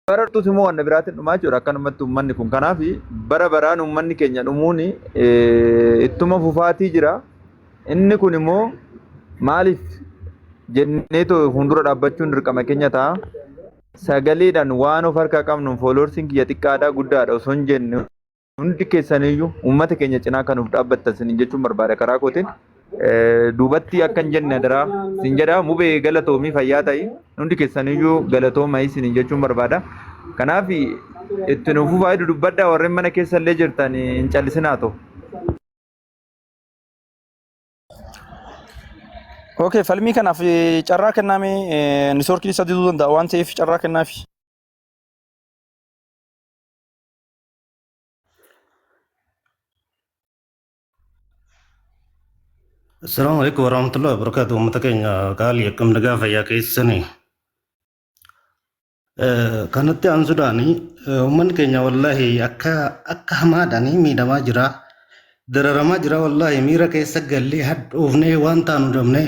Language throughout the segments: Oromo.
Barartuu immoo wanna biraatiin dhumaa jechuudha akkanumatti uummanni kun kanaaf bara baraan uummanni keenya dhumuun ittuma fufaatii jira. Inni kun immoo maaliif jenneetoo fuuldura dhaabbachuun dirqama keenya ta'a. Sagaleedhaan waan of harkaa qabnuun fooloorsiin kiyya xiqqaadhaa guddaadha osoo hin jenne hundi keessaniyyuu uummata keenya cinaa kan of dhaabbattan sin jechuun barbaada karaa kootiin. Duubatti akka hin jenne daraa sin jedhaa mubee galatoomii fayyaa ta'i hundi keessaniyyuu galatooma isin jechuun barbaada. Kanaaf itti nuufuu faayidu dubbadhaa warreen mana keessa illee jirtan hin callisinaa ta'u. Okay, falmii kanaaf carraa kennamee niitoorkii isa diduu danda'a waan ta'eef carraa kennaafi. Assalamu alaikum warahmatullahi wabarakatuh. Ummata keenya qaalii akkam nagaa fayyaa keessanii. Kanatti aansuudhaani uummanni keenya wallahi akka hamaadhaanii miidhamaa jira. Dararamaa jira wallahi miira keessa gallee hadhoofnee waan taanu dhabnee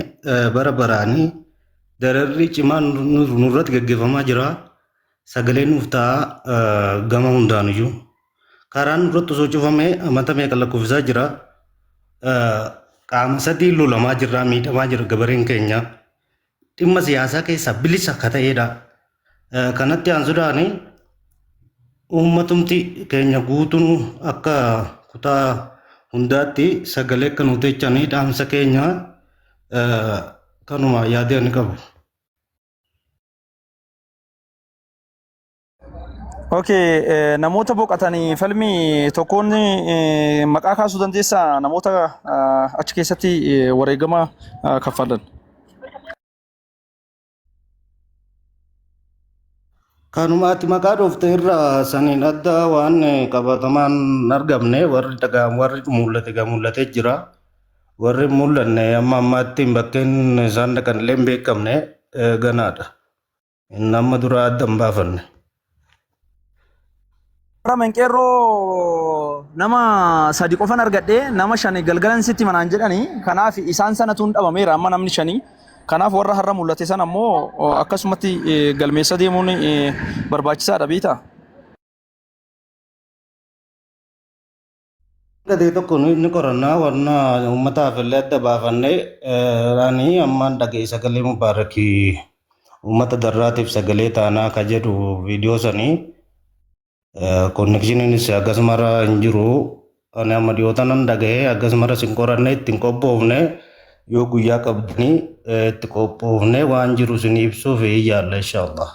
bara baraanii dararri cimaan nurratti gaggeeffamaa jira. Sagalee nuuf ta'a gama hundaanuyyuu. Karaan nurratti osoo cufamee amata meeqa lakkoofsaa jira. Qaama sadii lolamaa jirra miidhamaa jira gabareen keenya. Dhimma siyaasaa keessa bilisa akka ta'edha. Kanatti aansuudhaani uummatumti keenya guutuun akka kutaa hundaatti sagalee akka nuti jechanii dhaamsa keenya kanuma yaadee ni qabu. Okay, namoota boqotanii falmii tokkoon maqaa kaasuu dandeessaa namoota achi keessatti wareegama kaffalan. Kanumaatti maqaa dhoofte irraa saniin adda waan qabatamaan argamne warri dhagahamu warri mul'ate mul'atee jira. Warri mul'anne amma ammaatti bakkeen isaan dhaqan illee hin beekamne ganaadha. Nama dura adda hin baafanne. Menqeerroo nama sadi qofan argadhe nama shani galgalan sitti manaan jedhani kanaaf isaan sanatuun dhabameera amma namni shani kanaaf warra har'a mul'ate san ammoo akkasumatti galmeessa deemuun barbaachisaadha beektaa. Gadee tokko inni qorannaa warna uummataaf illee adda baafannee raanii ammaan dhagee sagalee mubaarakii uummata darraatiif sagalee taanaa ka jedhu viidiyoo sanii. Konnekshiiniinis akkasumara hin jiru. Ani amma dhiyootaan nan dhaga'ee akkasumara sin qoranne ittiin qophoofne yoo guyyaa qabdanii itti qophoofne waan jiru sin ibsuuf yaalla inshaallah.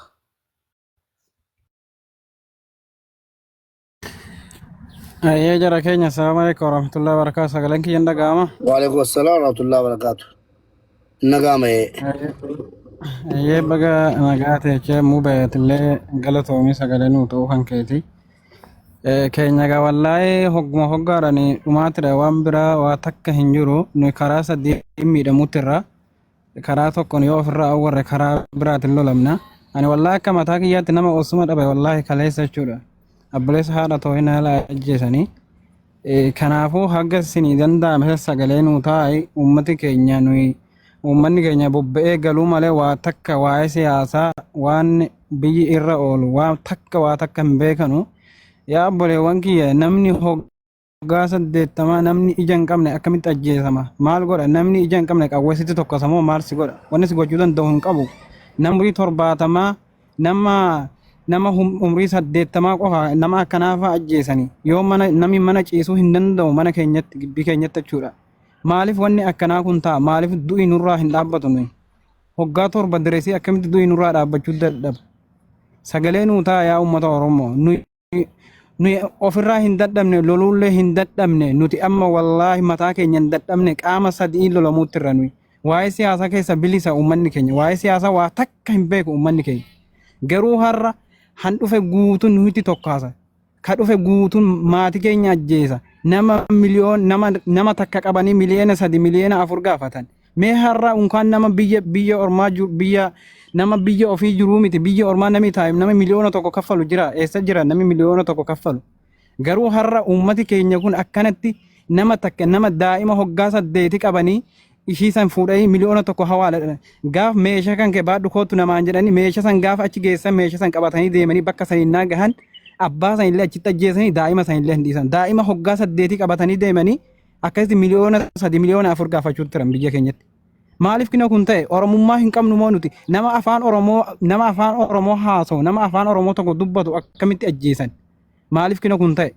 Ayyee jara keenya assalamu alaikum warahmatullahi wabarakatuh. Sagaleen kiyyan dhaga'ama. Waalaikum assalam warahmatullahi wabarakatuh. Nagama Ayyee baga nagaa ta'e mubayatillee galatoomii sagalee nuu ta'uu kan keeti. Keenya gaa wallahi hogguma hoggaadhani dhumaatidha waan biraa waa takka hin jiru nuyi karaa sadii miidhamuutti irra karaa tokkoon yoo ofirraa awwarre karaa biraatiin lolamna. Ani wallahi akka mataa kiyyaatti nama osuma dhabe wallahi kaleessa jechuudha. Abboleessa haadha ta'uu hin haala ajjeesanii. Kanaafuu hagga isinii danda'ame sagalee nuu taa'e uummati keenya nuyi uummanni keenya bobba'ee galuu malee waa takka waa'ee siyaasaa waan biyyi irra oolu waa takka hin beekanu. Yaa obboleewwan kiyya namni hoggaa 80 namni ija hin qabne akkamitti ajjeesama maal godha namni ija hin qabne qawweesitti tokkosamoo maal si godha wanni si gochuu danda'u hin qabu namni 70 nama umrii 80 qofa nama akkanaafa ajjeesanii yoo namni mana ciisuu hin danda'u mana keenyatti gibbii keenyatti jechuudha. Maaliif wanni akkanaa kun ta'a maaliif du'i nurraa hin dhaabbatu nuyi hoggaa 7 direesii akkamitti du'i nurraa dhaabbachuu dadhaba sagalee nuu ta'a yaa uummata Oromoo nuyi ofirraa hin dadhabne loluullee hin dadhabne nuti amma wallaahi mataa keenya hin dadhabne qaama sadii lolamuutti irra nuyi waa'ee siyaasaa keessa bilisa uummanni keenya waa'ee siyaasaa waa takka hin beeku uummanni keenya garuu har'a han dhufe guutuun nuti tokkaasa ka dhufe guutuun maatii keenya ajjeesa nama takka qabanii miliyoona 3 miliyoona 4 gaafatan mee har'a unkaan nama biyya ormaa nama biyya ofii jiruu miti biyya ormaa namni taa'e nama miliyoona 1 kaffalu jira eessa jira namni miliyoona 1 kaffalu garuu har'a uummati keenya kun akkanatti nama takka nama daa'ima hoggaa 8 qabanii ishii san fuudhanii miliyoona tokko hawaala gaaf meeshaa kan kee baadhu kootu namaan jedhanii meeshaa san gaafa achi geessan meeshaa san qabatanii deemanii bakka saniin naa gahan abbaa san illee achitti ajjeesanii daa'ima san illee hin dhiisan daa'ima hoggaa 8 qabatanii deemanii akkasitti miliyoona 3 miliyoona 4 gaafachuutti turan biyya keenyatti. Maaliif kina kun ta'e oromummaa hin qabnu moo nuti nama afaan oromoo haasa'u nama afaan oromoo tokko dubbatu akkamitti ajjeesan maaliif kina kun ta'e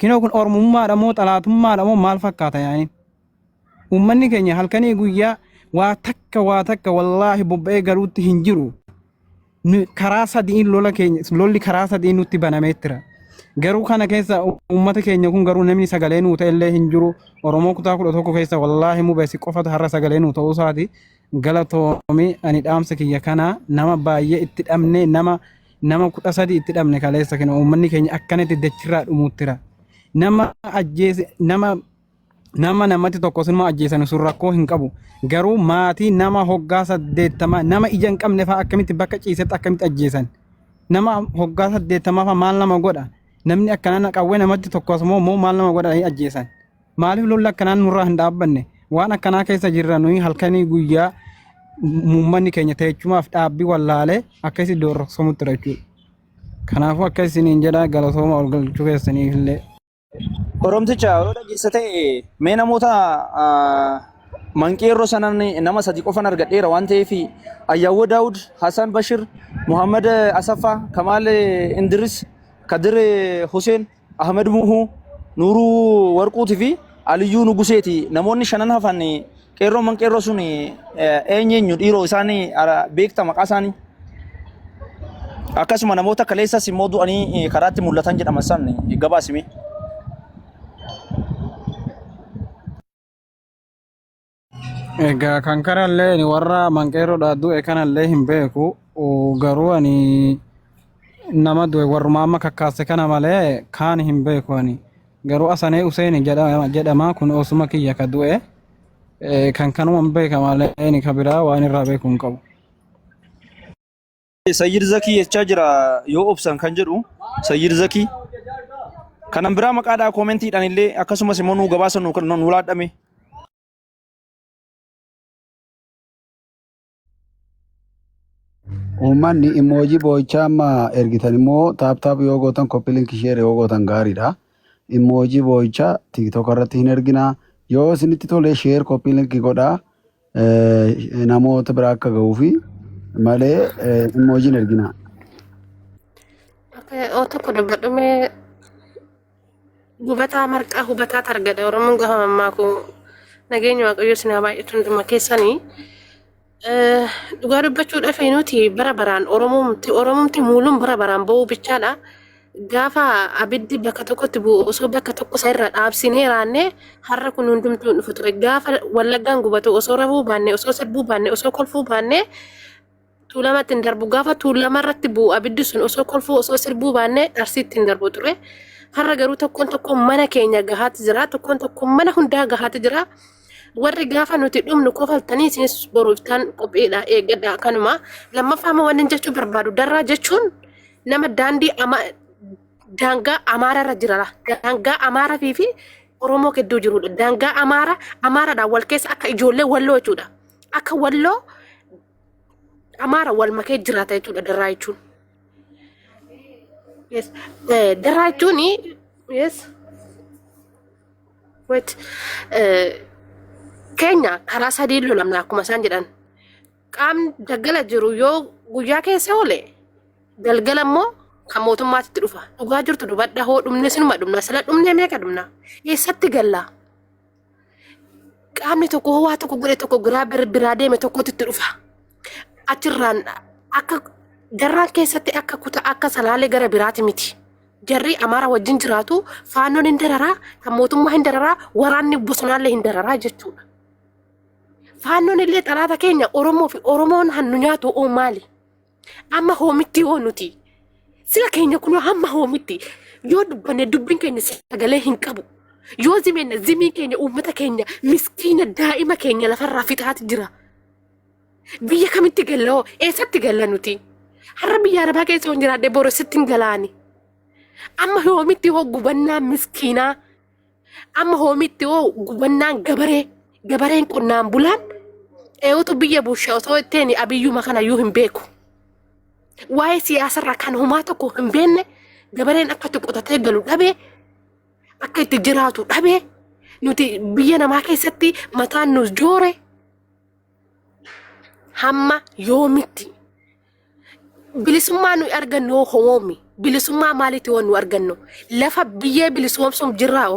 kina kun oromummaadha moo xalaatummaadha moo maal fakkaata yaani ummanni keenya halkanii guyyaa waa takka wallaahi bobba'ee garuutti hin jiru karaa sadiin lolli karaa sadiin nutti banameettira garuu kana keessa ummata keenya kun garuu namni sagalee nuu ta'ellee hin jiru oromoo kutaa 11 keessa wallaahi mubeesi qofatu har'a sagalee nuu ta'uu isaati galatoomi ani dhaamsa kiyya kana nama baay'ee itti dhabne nama 13 itti dhabne kaleessa kana ummanni keenya akkanatti dachirraa dhumuuttira nama ajjeese nama namatti tokko sinuma ajjeesan sun rakkoo hin qabu garuu maatii nama hoggaa 80 nama ija hin qabne fa'aa akkamitti bakka ciisetti akkamitti ajjeesan nama hoggaa 80 fa'aa maal nama godha namni akkanaan qawwee namatti tokkos moo maal nama godha ajjeesan maaliif lolli akkanaan nurraa hin dhaabbanne waan akkanaa keessa jirra nuyi halkanii guyyaa uummanni keenya teechumaaf dhaabbii wallaalee akkasii doorsomutti jechuudha kanaafuu akkasiniin jedha galatooma ol galchuu keessaniif illee. Oromticha yeroo dhageessa ta'e mee namoota manqeerroo sanan nama 3 qofan argadheera waan ta'eef Ayyaawoo Daawud, Hassan Bashir, Muhammad Asaffaa, Kamal Indiris, Kadir Hussein, Ahmed Muhu, Nuru Warquutii fi Aliyyuu Nuguseeti namoonni 5 hafan qeerroo manqeerroo sun eenyeenyu dhiiroo isaanii beekta maqaa isaanii akkasuma namoota kaleessas immoo du'anii karaatti mul'atan jedhaman san gabaasime. Egaa kan kanallee ni warra manqeerroodhaa du'e kanallee hin beeku garuu ani nama du'e warrumaa amma kakkaase kana malee kaan hin beeku ani garuu Asanee Useen jedhama kun osuma kiyya ka du'e kan kanuma hin beeka malee ni ka biraa waan irraa beeku hin qabu. Sayyid Zakii jechaa jira yoo obsan kan jedhu Sayyid Zakii kanan biraa maqaadhaa koomentiidhaan illee akkasumas immoo nu gabaasa nu laadhame. Uummanni emoojii boo'ichaa amma ergitan immoo taaptaap yoo gootan koppii linkii sheer yoo gootan gaariidha. Emoojii boo'ichaa tiktok irratti hin ergina. Yoo isinitti tole sheer koppii linkii godhaa namoota biraa akka ga'uufi malee emoojii hin ergina. Tokko dubbadhume gubataa marqaa hubataa targada Oromoon gaha mammaa kun nageenya waaqayyo isin haa baay'atu hunduma keessanii. Dhugaa dubbachuudhaaf nuti bara baraan Oromumti muuluun bara baraan ba'uu bichaadha. Gaafa abiddi bakka tokkotti bu'u osoo bakka tokko isa irra dhaabsinee raannee har'a kun hundumtuu dhufu ture. Gaafa wallaggaan gubatu osoo rafuu baannee osoo sirbuu baannee osoo kolfuu baannee tuulamatti hin darbu. Gaafa tuulama irratti bu'u abiddi sun osoo kolfuu osoo sirbuu baannee arsiitti hin darbu ture. Har'a garuu tokkoon mana keenya gahaatti jira. Tokkoon mana hundaa gahaatti jira. Warri gaafa nuti dhumnu kofaltanii isinis boruuftaan qophiidha eeggadha kanuma. Lammaffaa amma waan jechuu barbaadu darraa jechuun nama daangaa Amaara irra jira. Daangaa Amaaraa fi Oromoo gidduu jirudha. Daangaa Amaaraadhaan wal keessa akka ijoollee walloo jechuudha. Akka walloo Amaara wal makee jiraata jechuudha darraa jechuun. Darraa jechuun keenya karaa sadii lolamna akkuma isaan jedhan. Qaamni daggala jiru yoo guyyaa keessa oole galgala immoo kan mootummaatti dhufa. Dhugaa jirtu dubadha hoo dhumne sinuma dhumna sila dhumne meeqa dhumna eessatti galla. Qaamni tokko waa tokko godhe tokko biraa deeme tokkotti dhufa. Achirraan akka darraan keessatti akka salaalee gara biraati miti. Jarri Amaara wajjin jiraatu faannoon hin dararaa kan mootummaa hin dararaa waraanni bosonaallee hin dararaa jechuudha. Faannoon illee xalaata keenya Oromoo fi Oromoon hannu nyaatu oo maali? Amma hoomitti yoo nuti sila keenya kun amma hoomitti yoo dubbanne dubbiin keenya sagalee hin qabu. Yoo zimiin keenya uummata keenya miskiina daa'ima keenya lafarraa fixaati jira. Biyya kamitti galla eessatti galla nuti? Har'a biyya Arabaa keessa hin jiraadhe booressitti hin galaani. Amma hoomitti hoo gubannaan miskiinaa amma hoomitti hoo gubannaan gabaree gabareen qonnaan bulaan eewutu biyya bulchaa osoo ittiin abiyyuma kana iyyuu hin beeku. Waa'ee siyaasarraa kan homaa tokko hin beekne gabareen akka itti qotatee galu dhabee akka itti jiraatu dhabee nuti biyya namaa keessatti mataan nus joore hamma yoomitti bilisummaa nuyi argannu homoomi bilisummaa maaliiti waan nu argannu lafa biyyee bilisoomsuun jirraa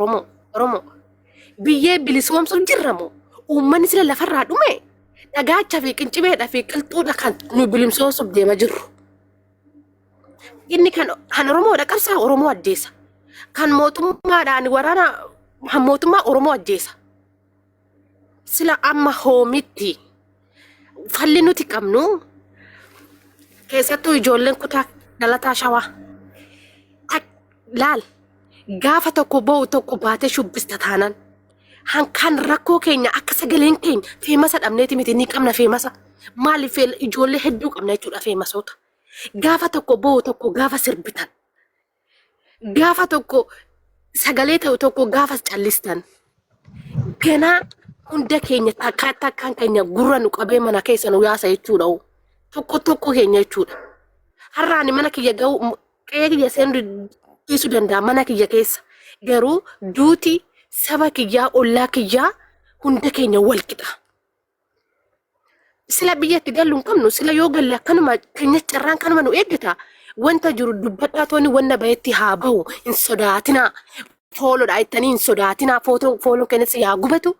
Oromoo biyyee bilisoomsuun jirramoo uummanni sila lafarraa dhume dhagaacha fi qincibeedha fi qilxuudha kan nu bilisoosuuf deema jirru. Inni kan Oromoodha qabsaa Oromoo ajjeesa. Kan mootummaadhaan waraana mootummaa Oromoo ajjeesa. Sila amma hoomitti falli nuti qabnu keessattuu ijoolleen kutaa dhalataa Shawaa. Laal gaafa tokko ba'u tokko baatee shubbista taanaan hankan rakkoo keenya akka sagaleen keenya feemasa dhabneeti miti ni qabna feemasa. Maaliif ijoollee hedduu qabna jechuudha feemasoota. Gaafa tokko ba'u tokko gaafa sirbitan. Gaafa tokko sagalee ta'u tokko gaafa callistan. Ganaa hunda keenya takkaan keenya gurra nu qabee mana keessa nu yaasa jechuudha. Tokko keenya jechuudha. Har'aani mana kiyya ga'u qe'ee kiyya seenuu dhiisuu danda'a mana kiyya keessa. Garuu duuti saba kiyyaa ollaa kiyyaa hunda keenya wal qixa. Sila biyyatti galuu hin qabnu sila yoo galle akkanuma keenya carraan kanuma nu eeggata. Wanta jiru dubbadhaa tooni wanna bayetti haa bahu hin sodaatinaa. Foolodhaa ittanii hin sodaatinaa fooloon keenyas yaa gubatu.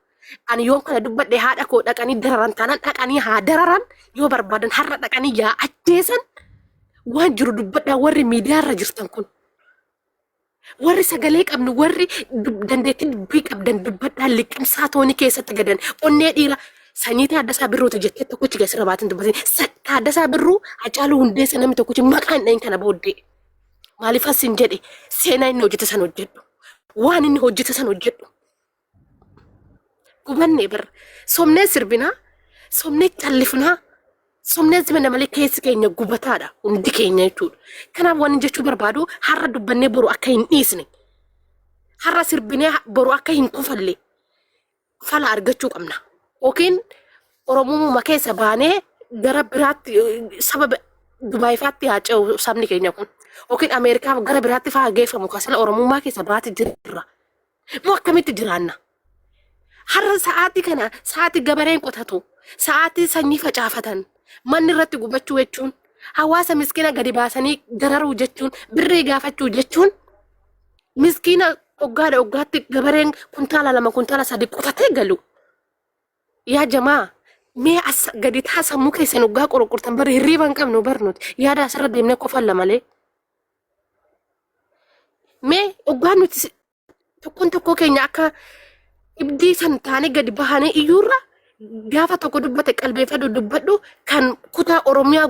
Ani yoon kana dubbadhe haadha koo dhaqanii dararan taanaan dhaqanii haa dararan yoo barbaadan har'a dhaqanii yaa ajjeesan waan jiru dubbadhaa warri miidiyaarra jirtan kun. Warri sagalee qabnu warri dandeettii dubbii qabdan dubbadhaa liqimsaa tooni keessatti gadan onnee dhiira sanyii Taaddasaa Birruutu jettee tokkochi keessirra baatin dubbatin Taaddasaa Birruu Hacaaluu Hundeessa namni tokkochi maqaan dhahin kana booddee maaliif asin jedhe seenaa inni hojjete san hojjedhu waan inni hojjete san hojjedhu. Gubanne bar somnee sirbinaa somnee callifnaa somnee zimana malee keessi keenya gubataadha hundi keenya jechuudha. Kanaaf waan jechuu barbaadu har'a dubbannee boru akka hin dhiisne har'a sirbinee boru akka hin kufalle fala argachuu qabna. Yookiin Oromummaa keessa baanee gara biraatti sababa Dubaayifaatti haa ce'u sabni keenya kun. Yookiin Ameerikaaf gara biraatti fa'aa geeffamu kasala Oromummaa keessa baatti jirra. Moo akkamitti jiraanna? Har'a sa'aatii kana sa'aatii gabareen qotatu sa'aatii sanyii facaafatan manni irratti gubachuu jechuun hawaasa miskiina gadi baasanii dararuu jechuun birrii gaafachuu jechuun miskiina waggaatti gabareen kuntaala 2 kuntaala 3 qotatee galu. Yaa jamaa mee as gadi taasisamuu keessan waggaa qorqortan bari hirriiba hin qabnu barnuti yaada asirra deemnee qofalla malee. Mee waggaa nuti tokko keenya akka ibdii san taane gadi bahane iyyuurra gaafa tokko dubbate qalbeeffadhu dubbadhu kan kutaa Oromiyaa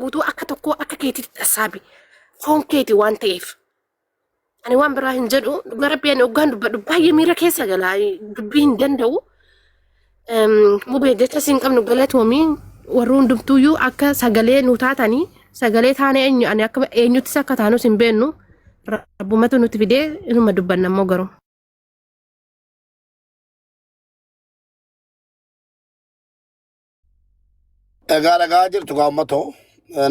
guutuu akka tokko akka keetitti tasaabi foon keeti waan ta'eef ani waan biraa hin jedhu gara biyyaan oggaan dubbadhu baay'ee miira keessa galaa dubbii hin danda'u. Mubee jecha siin qabnu galatoomii warri hundumtuuyyuu akka sagalee nu taatanii sagalee taane ani akka eenyuttis akka taanus hin beennu rabbumatu nuti fidee inuma dubbanna immoo garuu. Dhagaa jirtu gaammatoo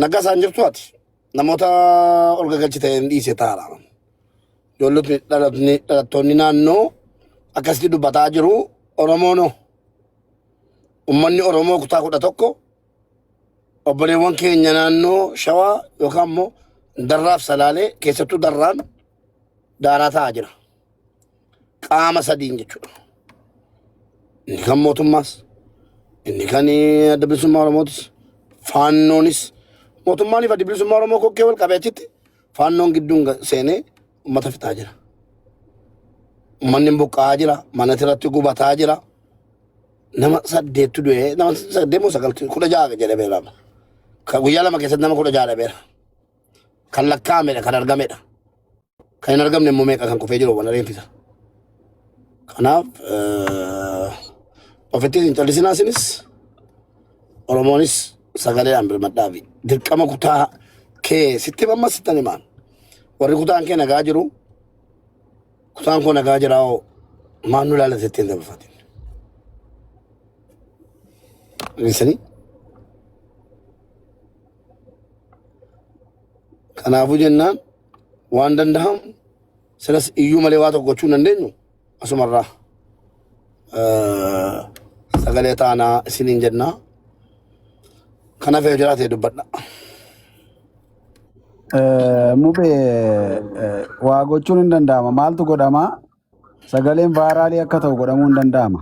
nagaa isaan jirtu ati namoota ol gagalchite hin dhiise taara. Dhalattoonni naannoo akkasitti dubbataa jiru Oromoonoo. Uummanni Oromoo kutaa 11 obboleewwan keenya naannoo Shawaa yookaan immoo Darraaf Salaalee keessattuu Darraan daaraa ta'aa jira. Qaama sadiin jechuudha. Inni kan mootummaas, inni kan adda bilisummaa Oromootis, faannoonis mootummaaniif adda bilisummaa Oromoo kokkee wal qabeetitti faannoon gidduun seenee uummata fixaa jira. Uummanni buqqa'aa jira, mana irratti gubataa jira. Nama 8 du'e, nama 8 moo 9 16 jedhee beelama. Guyyaa 2 keessatti nama 16 beela. Kan lakkaa'amedha, kan argamedha. Kan hin argamne immoo meeqa kan kufee jiru waan reenfisa. Kanaaf ofitti hin callisinaa isinis Oromoonis sagaleedhaan birmadhaa fi dirqama kutaa kee sitti mammas sittan himaan. Warri kutaan kee nagaa jiru kutaan koo nagaa jira maannu ilaalate ittiin dabarfatin. Isanii kanaafuu jennaan waan danda'amu silas iyyuu malee waa tokko gochuu hin dandeenyu asumarraa sagalee taanaa isiniin jennaa kanaaf yoo jiraate dubbadha. Mube waa gochuun hin danda'ama. Maaltu godhama? Sagaleen vaaraalii akka ta'u godhamuu hin danda'ama.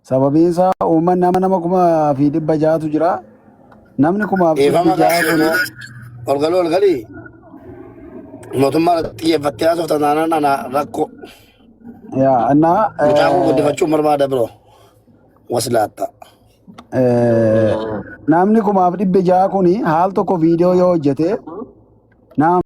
Sababiin isaa uummanni nama 6,600 jira. Namni 6,600 kun olgalii mootummaa xiyyeeffattee haasofta taanaan ana rakkoo. yaa annaa Mucaa koo guddifachuun barbaada biroo waslaatta. namni 6,600 kun haal tokko viidiyoo yoo hojjete nama